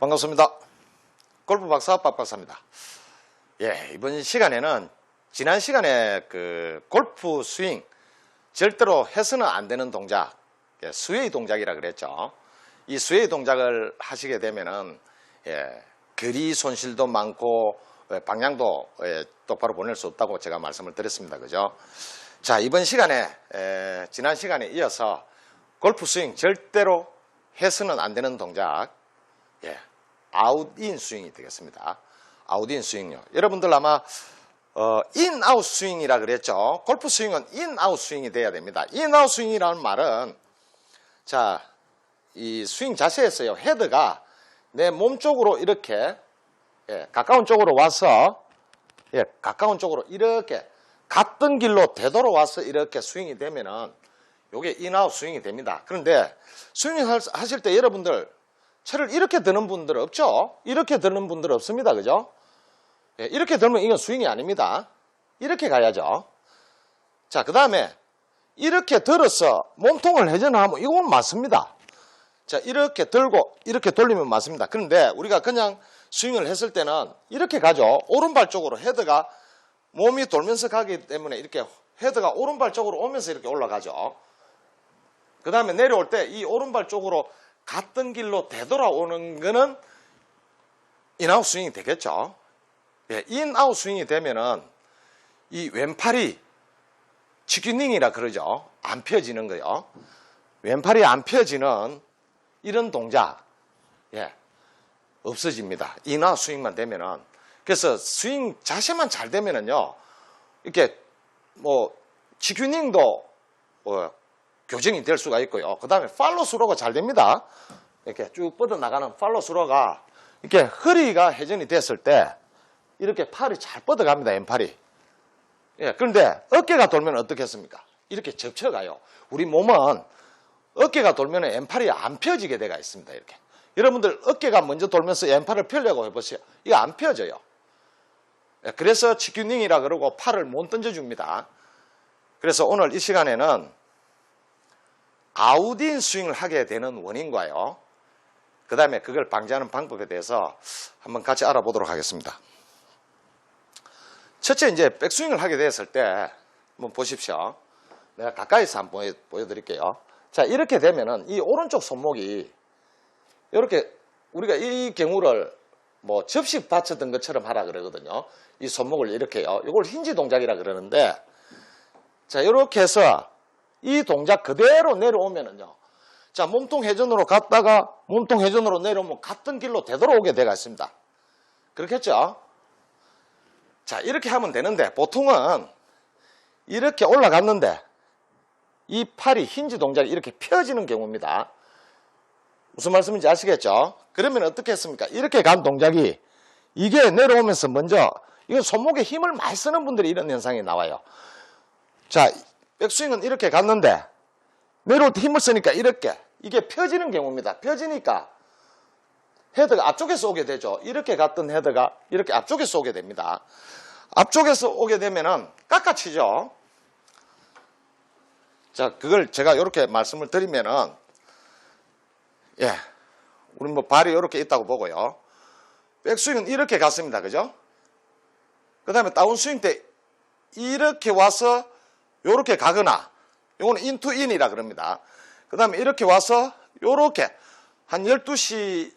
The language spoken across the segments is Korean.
반갑습니다. 골프 박사 박 박사입니다. 예, 이번 시간에는 지난 시간에 그 골프 스윙 절대로 해서는 안 되는 동작, 스웨이 동작이라 그랬죠. 이 스웨이 동작을 하시게 되면은 거리 손실도 많고 방향도 똑바로 보낼 수 없다고 제가 말씀을 드렸습니다. 그죠? 자, 이번 시간에 지난 시간에 이어서 골프 스윙 절대로 해서는 안 되는 동작, 아웃인 스윙이 되겠습니다. 아웃인 스윙요. 여러분들 아마 인 아웃 스윙이라 그랬죠. 골프 스윙은 인 아웃 스윙이 돼야 됩니다. 인 아웃 스윙이라는 말은, 자, 이 스윙 자체에서요, 헤드가 내 몸 쪽으로 이렇게 가까운 쪽으로 와서 가까운 쪽으로 이렇게 갔던 길로 되돌아와서 이렇게 스윙이 되면은 요게 인아웃 스윙이 됩니다. 그런데 스윙 하실 때 여러분들 채를 이렇게 드는 분들 없죠? 이렇게 드는 분들 없습니다. 그죠? 이렇게 들면 이건 스윙이 아닙니다. 이렇게 가야죠. 자, 그 다음에 이렇게 들어서 몸통을 회전하면 이건 맞습니다. 자, 이렇게 들고 이렇게 돌리면 맞습니다. 그런데 우리가 그냥 스윙을 했을 때는 이렇게 가죠. 오른발 쪽으로 헤드가 몸이 돌면서 가기 때문에 이렇게 헤드가 오른발 쪽으로 오면서 이렇게 올라가죠. 그 다음에 내려올 때 이 오른발 쪽으로 갔던 길로 되돌아오는 거는 인아웃 스윙이 되겠죠. 인아웃 스윙이 되면은 이 왼팔이 치킨닝이라 그러죠. 안 펴지는 거요. 왼팔이 안 펴지는 이런 동작, 없어집니다. 인아웃 스윙만 되면은. 그래서 스윙 자세만 잘 되면은요, 이렇게 뭐 치킨닝도 교정이 될 수가 있고요. 그 다음에 팔로우 스로가 잘 됩니다. 이렇게 쭉 뻗어나가는 팔로우 스로가 이렇게 허리가 회전이 됐을 때 이렇게 팔이 잘 뻗어갑니다. 왼팔이. 그런데 어깨가 돌면 어떻겠습니까? 이렇게 접쳐가요. 우리 몸은 어깨가 돌면 왼팔이 안 펴지게 돼가 있습니다. 이렇게. 여러분들 어깨가 먼저 돌면서 왼팔을 펴려고 해보세요. 이거 안 펴져요. 그래서 치킨닝이라 그러고 팔을 못 던져줍니다. 그래서 오늘 이 시간에는 아웃인 스윙을 하게 되는 원인과요, 그 다음에 그걸 방지하는 방법에 대해서 한번 같이 알아보도록 하겠습니다. 첫째, 이제 백스윙을 하게 됐을 때 한번 보십시오. 내가 가까이서 한번 보여드릴게요. 자, 이렇게 되면은 이 오른쪽 손목이 이렇게, 우리가 이 경우를 뭐 접시 받쳤던 것처럼 하라 그러거든요. 이 손목을 이렇게요. 이걸 힌지 동작이라 그러는데, 자, 이렇게 해서 이 동작 그대로 내려오면은요, 자, 몸통 회전으로 갔다가 몸통 회전으로 내려오면 갔던 길로 되돌아오게 되어 있습니다. 그렇겠죠? 자, 이렇게 하면 되는데, 보통은 이렇게 올라갔는데 이 팔이 힌지 동작이 이렇게 펴지는 경우입니다. 무슨 말씀인지 아시겠죠? 그러면 어떻게 했습니까? 이렇게 간 동작이 이게 내려오면서 먼저, 이건 손목에 힘을 많이 쓰는 분들이 이런 현상이 나와요. 자, 백스윙은 이렇게 갔는데 내려올 때 힘을 쓰니까 이렇게, 이게 펴지는 경우입니다. 펴지니까 헤드가 앞쪽에서 오게 되죠. 이렇게 갔던 헤드가 이렇게 앞쪽에서 오게 됩니다. 앞쪽에서 오게 되면은 깎아치죠. 자, 그걸 제가 이렇게 말씀을 드리면은, 우리 뭐 발이 이렇게 있다고 보고요. 백스윙은 이렇게 갔습니다. 그죠? 그 다음에 다운스윙 때 이렇게 와서 요렇게 가거나, 요거는 인투인이라 그럽니다. 그 다음에 이렇게 와서 요렇게 한 12시,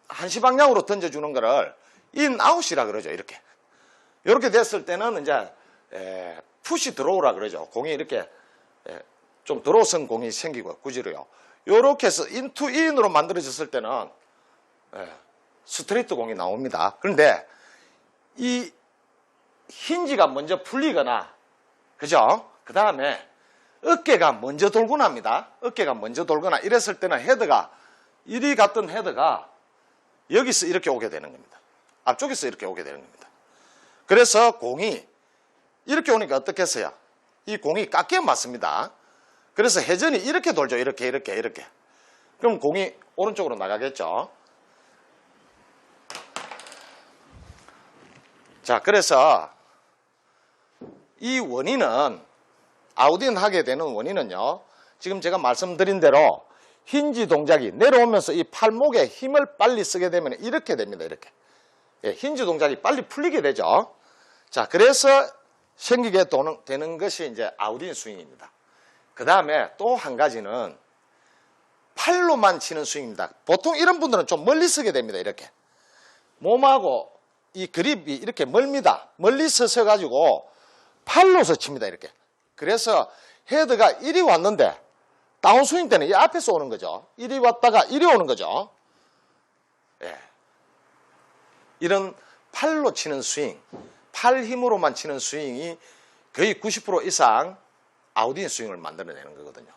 1시 방향으로 던져주는 거를 인아웃이라 그러죠. 이렇게. 요렇게 됐을 때는 이제 푸시 드로우라 그러죠. 공이 이렇게 좀 드로우성 공이 생기고, 구지로요. 요렇게 해서 인투인으로 만들어졌을 때는 스트레이트 공이 나옵니다. 그런데 이 힌지가 먼저 풀리거나, 그죠? 그 다음에 어깨가 먼저 돌거나 합니다. 어깨가 먼저 돌거나 이랬을 때는 헤드가, 이리 갔던 헤드가 여기서 이렇게 오게 되는 겁니다. 앞쪽에서 이렇게 오게 되는 겁니다. 그래서 공이 이렇게 오니까 어떻겠어요? 이 공이 깎여 맞습니다. 그래서 회전이 이렇게 돌죠. 이렇게. 그럼 공이 오른쪽으로 나가겠죠. 자, 그래서 이 원인은, 아웃인 하게 되는 원인은요, 지금 제가 말씀드린 대로 힌지 동작이 내려오면서 이 팔목에 힘을 빨리 쓰게 되면 이렇게 됩니다. 이렇게. 예, 힌지 동작이 빨리 풀리게 되죠. 자, 그래서 생기게 되는 것이 이제 아웃인 스윙입니다. 그 다음에 또 한 가지는 팔로만 치는 스윙입니다. 보통 이런 분들은 좀 멀리 쓰게 됩니다. 이렇게. 몸하고 이 그립이 이렇게 멀습니다. 멀리 서서 가지고 팔로서 칩니다. 이렇게. 그래서 헤드가 이리 왔는데 다운스윙 때는 이 앞에서 오는 거죠. 이리 왔다가 이리 오는 거죠. 예. 이런 팔로 치는 스윙, 팔 힘으로만 치는 스윙이 거의 90% 이상 아웃인 스윙을 만들어내는 거거든요.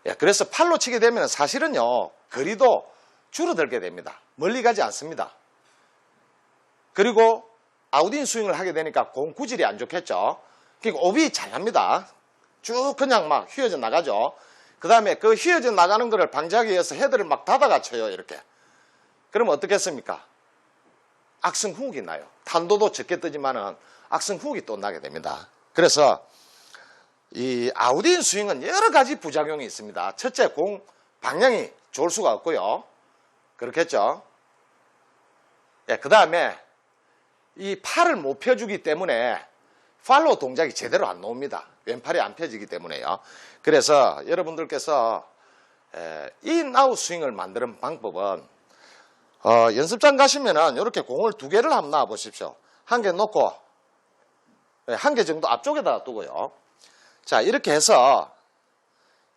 예, 그래서 팔로 치게 되면 사실은요, 거리도 줄어들게 됩니다. 멀리 가지 않습니다. 그리고 아웃인 스윙을 하게 되니까 공 구질이 안 좋겠죠. 그러니까 오비 잘합니다. 쭉 그냥 막 휘어져 나가죠. 그 다음에 그 휘어져 나가는 거를 방지하기 위해서 헤드를 막 닫아가 쳐요. 이렇게. 그러면 어떻겠습니까? 악성 후욱이 나요. 탄도도 적게 뜨지만은 악성 후욱이 또 나게 됩니다. 그래서 이 아웃인 스윙은 여러 가지 부작용이 있습니다. 첫째, 공 방향이 좋을 수가 없고요. 그렇겠죠? 예, 그 다음에 이 팔을 못 펴주기 때문에 팔로우 동작이 제대로 안 나옵니다. 왼팔이 안 펴지기 때문에요. 그래서 여러분들께서 인아웃 스윙을 만드는 방법은 연습장 가시면은 이렇게 공을 두 개를 한번 놔 보십시오. 한 개 놓고 한 개 정도 앞쪽에다가 두고요. 자, 이렇게 해서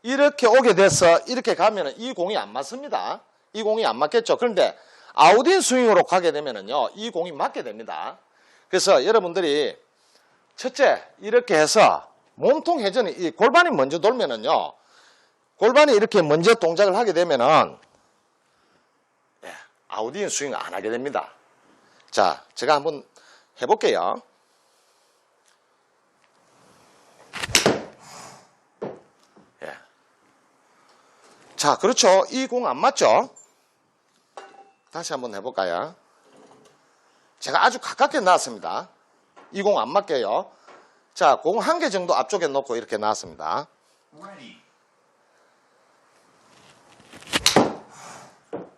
이렇게 오게 돼서 이렇게 가면은 이 공이 안 맞습니다. 이 공이 안 맞겠죠. 그런데 아웃인 스윙으로 가게 되면은요, 이 공이 맞게 됩니다. 그래서 여러분들이 첫째, 이렇게 해서 몸통 회전이, 이 골반이 먼저 돌면은요, 골반이 이렇게 먼저 동작을 하게 되면은, 아웃인 스윙을 안 하게 됩니다. 자, 제가 한번 해볼게요. 예. 자, 그렇죠. 이 공 안 맞죠? 다시 한번 해볼까요? 제가 아주 가깝게 놨습니다. 이 공 안 맞게요. 자, 공 한 개 정도 앞쪽에 놓고 이렇게 놨습니다.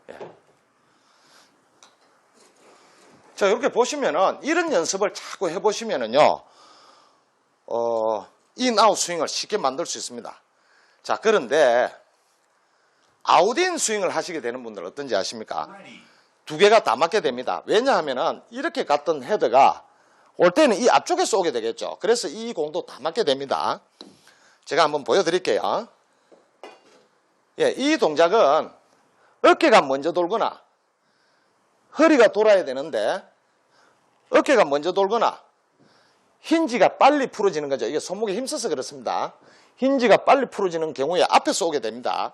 예. 자, 이렇게 보시면은 이런 연습을 자꾸 해보시면은요, 인아웃 스윙을 쉽게 만들 수 있습니다. 자, 그런데 아웃인 스윙을 하시게 되는 분들 어떤지 아십니까? 두 개가 다 맞게 됩니다. 왜냐하면은 이렇게 갔던 헤드가 올 때는 이 앞쪽에서 오게 되겠죠. 그래서 이 공도 다 맞게 됩니다. 제가 한번 보여드릴게요. 예, 이 동작은 어깨가 먼저 돌거나 허리가 돌아야 되는데 어깨가 먼저 돌거나 힌지가 빨리 풀어지는 거죠. 이게 손목에 힘써서 그렇습니다. 힌지가 빨리 풀어지는 경우에 앞에서 오게 됩니다.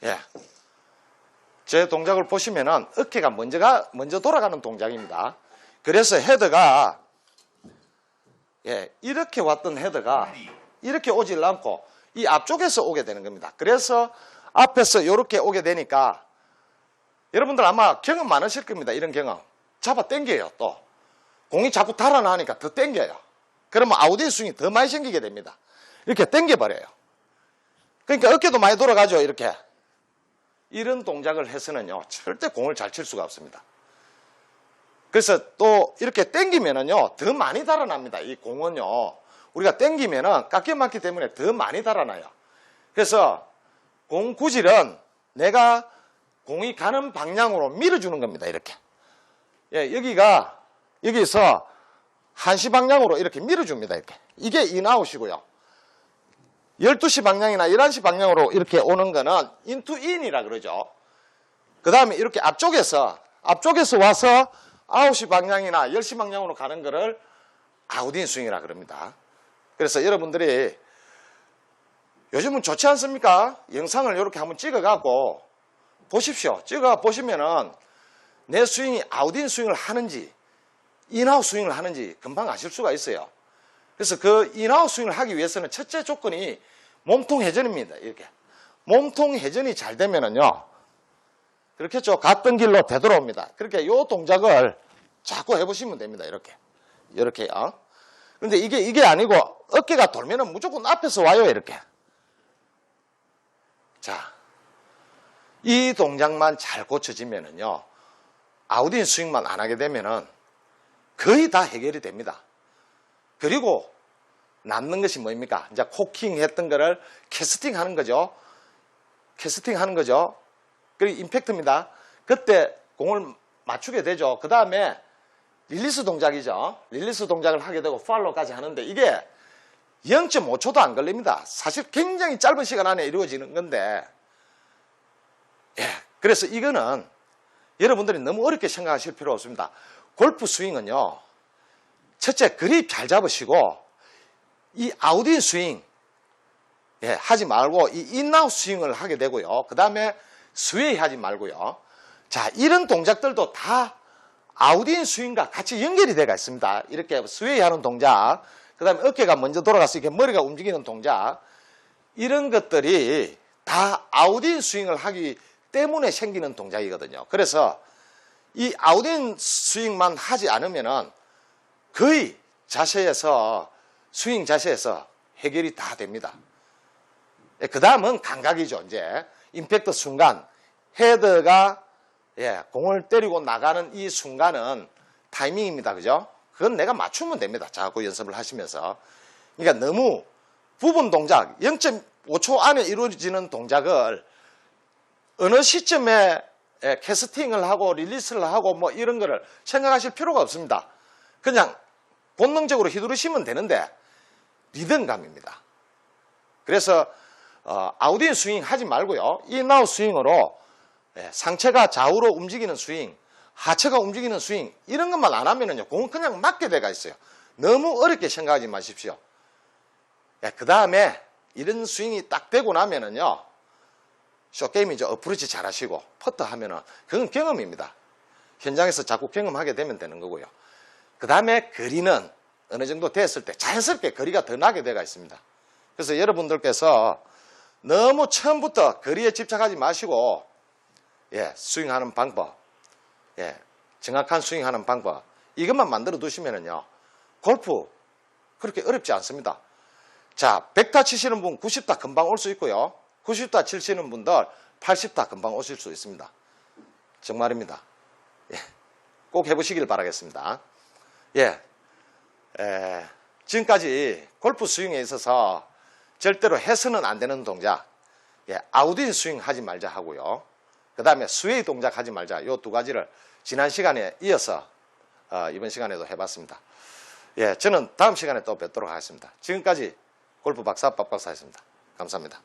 예. 제 동작을 보시면은 어깨가 먼저 돌아가는 동작입니다. 그래서 헤드가, 예, 이렇게 왔던 헤드가 이렇게 오질 않고 이 앞쪽에서 오게 되는 겁니다. 그래서 앞에서 이렇게 오게 되니까 여러분들 아마 경험 많으실 겁니다. 이런 경험. 잡아 당겨요. 또 공이 자꾸 달아나니까 더 당겨요. 그러면 아웃인 스윙이 더 많이 생기게 됩니다. 이렇게 당겨버려요. 그러니까 어깨도 많이 돌아가죠. 이렇게. 이런 동작을 해서는요, 절대 공을 잘 칠 수가 없습니다. 그래서 또 이렇게 당기면은요, 더 많이 달아납니다. 이 공은요, 우리가 당기면은 깎여 맞기 때문에 더 많이 달아나요. 그래서 공 구질은 내가 공이 가는 방향으로 밀어주는 겁니다. 이렇게. 예, 여기서 한시 방향으로 이렇게 밀어줍니다. 이렇게. 이게 인아웃이고요. 12시 방향이나 11시 방향으로 이렇게 오는 거는 인투 인이라 그러죠. 그 다음에 이렇게 앞쪽에서 와서 9시 방향이나 10시 방향으로 가는 거를 아웃인 스윙이라 그럽니다. 그래서 여러분들이 요즘은 좋지 않습니까? 영상을 이렇게 한번 찍어갖고 보십시오. 찍어 보시면은 내 스윙이 아웃인 스윙을 하는지 인아웃 스윙을 하는지 금방 아실 수가 있어요. 그래서 그 인아웃 스윙을 하기 위해서는 첫째 조건이 몸통 회전입니다. 이렇게. 몸통 회전이 잘 되면은요, 그렇겠죠. 갔던 길로 되돌아옵니다. 그렇게 요 동작을 자꾸 해보시면 됩니다. 이렇게요. 근데 이게 아니고 어깨가 돌면은 무조건 앞에서 와요, 이렇게. 자, 이 동작만 잘 고쳐지면은요, 아웃인 스윙만 안 하게 되면은 거의 다 해결이 됩니다. 그리고 남는 것이 뭐입니까? 이제 코킹 했던 거를 캐스팅 하는 거죠. 캐스팅 하는 거죠. 그리고 임팩트입니다. 그때 공을 맞추게 되죠. 그 다음에 릴리스 동작이죠. 릴리스 동작을 하게 되고 팔로우까지 하는데 이게 0.5초도 안 걸립니다. 사실 굉장히 짧은 시간 안에 이루어지는 건데, 예, 그래서 이거는 여러분들이 너무 어렵게 생각하실 필요 없습니다. 골프 스윙은요, 첫째 그립 잘 잡으시고 이 아웃인 스윙, 예, 하지 말고 이 인아웃 스윙을 하게 되고요. 그 다음에 스웨이 하지 말고요. 자, 이런 동작들도 다 아웃인 스윙과 같이 연결이 되어 있습니다. 이렇게 스웨이 하는 동작, 그 다음에 어깨가 먼저 돌아가서 이렇게 머리가 움직이는 동작, 이런 것들이 다 아웃인 스윙을 하기 때문에 생기는 동작이거든요. 그래서 이 아웃인 스윙만 하지 않으면은 거의 자세에서, 스윙 자세에서 해결이 다 됩니다. 그 다음은 감각이죠. 이제 임팩트 순간, 헤드가 공을 때리고 나가는 이 순간은 타이밍입니다. 그죠? 그건 내가 맞추면 됩니다. 자꾸 연습을 하시면서. 그러니까 너무 부분 동작, 0.5초 안에 이루어지는 동작을 어느 시점에 캐스팅을 하고 릴리스를 하고 뭐 이런 거를 생각하실 필요가 없습니다. 그냥 본능적으로 휘두르시면 되는데 리듬감입니다. 그래서 아웃인 스윙 하지 말고요. 인아웃 스윙으로 상체가 좌우로 움직이는 스윙, 하체가 움직이는 스윙, 이런 것만 안 하면은요, 공은 그냥 맞게 돼가 있어요. 너무 어렵게 생각하지 마십시오. 그 다음에 이런 스윙이 딱 되고 나면은요, 숏게임이죠. 어프로치 잘 하시고, 퍼터 하면은, 그건 경험입니다. 현장에서 자꾸 경험하게 되면 되는 거고요. 그 다음에 거리는 어느 정도 됐을 때 자연스럽게 거리가 더 나게 돼가 있습니다. 그래서 여러분들께서 너무 처음부터 거리에 집착하지 마시고, 스윙하는 방법, 정확한 스윙하는 방법, 이것만 만들어 두시면은요, 골프 그렇게 어렵지 않습니다. 자, 100타 치시는 분 90타 금방 올 수 있고요. 90타 치시는 분들 80타 금방 오실 수 있습니다. 정말입니다. 꼭 해보시길 바라겠습니다. 지금까지 골프 스윙에 있어서 절대로 해서는 안 되는 동작, 아웃인 스윙 하지 말자 하고요. 그 다음에 스웨이 동작 하지 말자. 요 두 가지를 지난 시간에 이어서 이번 시간에도 해봤습니다. 저는 다음 시간에 또 뵙도록 하겠습니다. 지금까지 골프 박사 빡박사였습니다. 감사합니다.